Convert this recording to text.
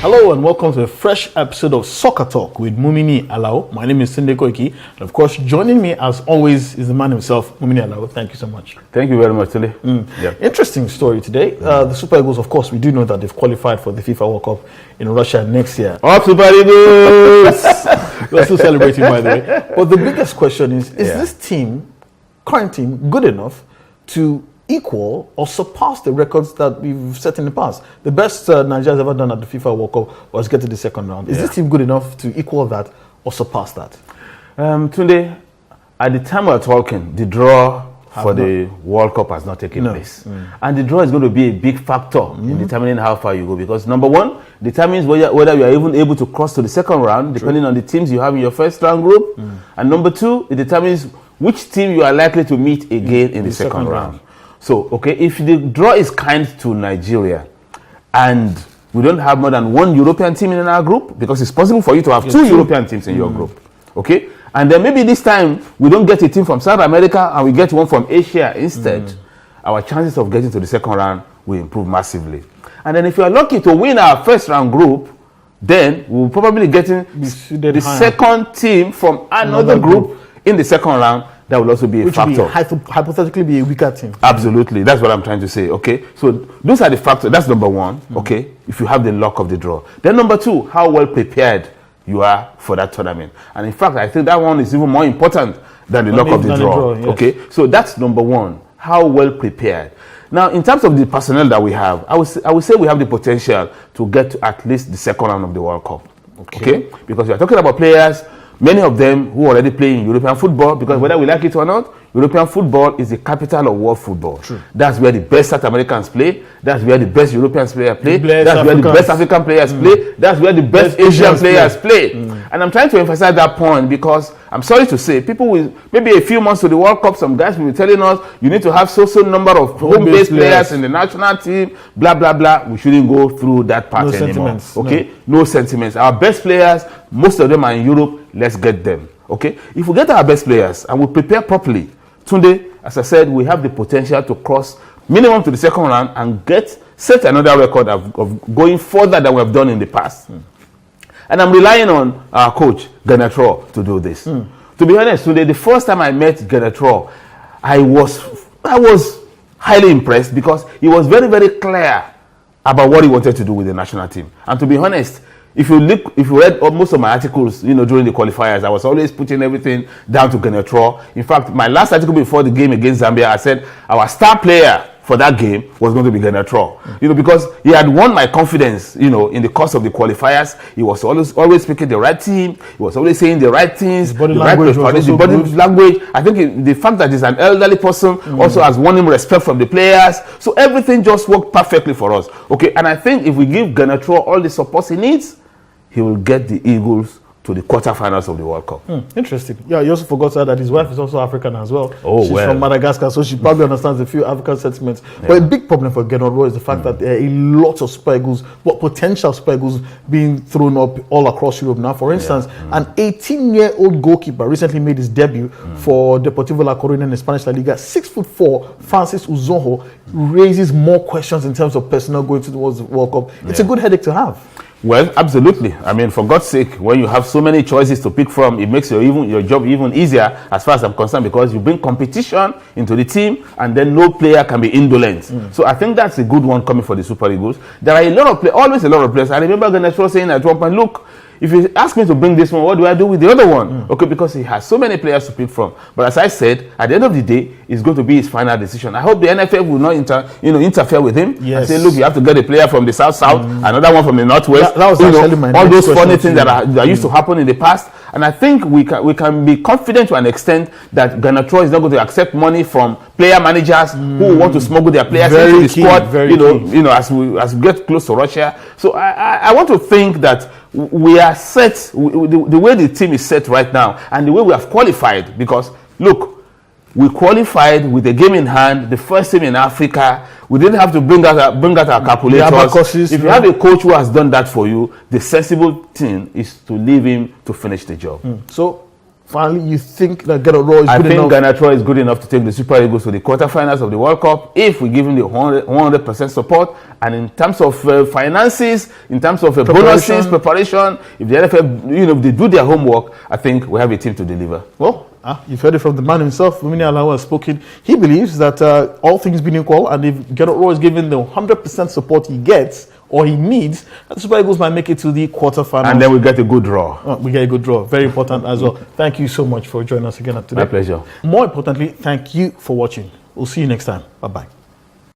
Hello and welcome to a fresh episode of Soccer Talk with Mumini Alao. My name is Tunde Koiki, and of course, joining me as always is the man himself, Mumini Alao. Thank you so much. Thank you very much, Tunde. Interesting story today. The Super Eagles, of course, we do know that they've qualified for the FIFA World Cup in Russia next year. Up Super Eagles! We're still celebrating, by the way. But the biggest question is this team, current team, good enough to equal or surpass the records that we've set in the past? The best Nigeria's ever done at the FIFA World Cup was get to the second round. Is this team good enough to equal that or surpass that? Tunde, at the time we're talking, the draw for the World Cup has not taken place. And the draw is going to be a big factor in determining how far you go, because number one, determines whether you are even able to cross to the second round, depending on the teams you have in your first round group. And number two, it determines which team you are likely to meet again in the second round. So, okay, if the draw is kind to Nigeria and we don't have more than one European team in our group, because it's possible for you to have two European teams in your group, okay? And then maybe this time we don't get a team from South America and we get one from Asia instead, our chances of getting to the second round will improve massively. And then if you are lucky to win our first round group, then we'll probably get the second team from another group in the second round. That will also be a factor. Hypothetically be a weaker team. Absolutely. That's what I'm trying to say. Okay. So those are the factors. That's number one. Okay. If you have the luck of the draw. Then number two, how well prepared you are for that tournament. And in fact, I think that one is even more important than the luck of the draw. Yes. Okay. So that's number one. How well prepared. Now, in terms of the personnel that we have, I would say we have the potential to get to at least the second round of the World Cup. Okay. Because we are talking about players, many of them who already play in European football, because whether we like it or not, European football is the capital of world football. True. That's where the best South Americans play. That's where the best European players play. That's where the best African players play. That's where the best Asian players play. And I'm trying to emphasize that point because I'm sorry to say, people will, maybe a few months to the World Cup, some guys will be telling us, you need to have so number of home-based players in the national team, blah, blah, blah. We shouldn't go through that part anymore. Okay? No sentiments. Our best players, most of them are in Europe. Let's get them. Okay? If we get our best players and we prepare properly, Tunde, as I said, we have the potential to cross minimum to the second round and set another record of going further than we have done in the past. And I'm relying on our coach, Genetro, to do this. To be honest, Tunde, the first time I met Genetro, I was highly impressed because he was very, very clear about what he wanted to do with the national team. And to be honest, if you read most of my articles, during the qualifiers, I was always putting everything down to Genetro. In fact, my last article before the game against Zambia, I said our star player for that game was going to be Genetro. Because he had won my confidence, in the course of the qualifiers. He was always picking the right team. He was always saying the right things, the body language. I think the fact that he's an elderly person also has won him respect from the players. So everything just worked perfectly for us. Okay, and I think if we give Genetro all the support he needs, he will get the Eagles to the quarterfinals of the World Cup. Interesting. Yeah, you also forgot that his wife is also African as well. Oh, She's from Madagascar, so she probably understands a few African sentiments. Yeah. But a big problem for Genetro is the fact that there are a lot of Super Eagles, potential Super Eagles being thrown up all across Europe now. For instance, an 18-year-old goalkeeper recently made his debut for Deportivo La Coruña in the Spanish La Liga. 6'4", Francis Uzonjo raises more questions in terms of personnel going towards the World Cup. It's a good headache to have. Well, absolutely. I mean, for God's sake, when you have so many choices to pick from, it makes your job even easier as far as I'm concerned, because you bring competition into the team and then no player can be indolent. So I think that's a good one coming for the Super Eagles. There are always a lot of players. I remember Genetro saying at one point, look, if you ask me to bring this one, what do I do with the other one? Okay, because he has so many players to pick from. But as I said, at the end of the day, it's going to be his final decision. I hope the NFL will not interfere with him and say, look, you have to get a player from the south, another one from the northwest. That was actually my all those funny things that used to happen in the past. And I think we can be confident to an extent that Genetro is not going to accept money from player managers who want to smuggle their players into the squad. As we get close to Russia. So I want to think that we are set, the way the team is set right now and the way we have qualified, because look, we qualified with a game in hand, the first team in Africa. We didn't have to bring out our calculators. If you have a coach who has done that for you, the sensible thing is to leave him to finish the job. So finally you think that Gernot Rohr is I good think enough? Gernot Rohr is good enough to take the Super Eagles to the quarterfinals of the World Cup if we give him the 100% support. And in terms of finances, in terms of bonuses, preparation, if the NFF, if they do their homework, I think we have a team to deliver. Well, you've heard it from the man himself. Mumini Alao has spoken. He believes that all things being equal, and if Gernot Rohr is given the 100% support he gets or he needs, the Super Eagles might make it to the quarterfinals. And then we get a good draw. We get a good draw. Very important as well. Thank you so much for joining us again today. My pleasure. More importantly, thank you for watching. We'll see you next time. Bye-bye.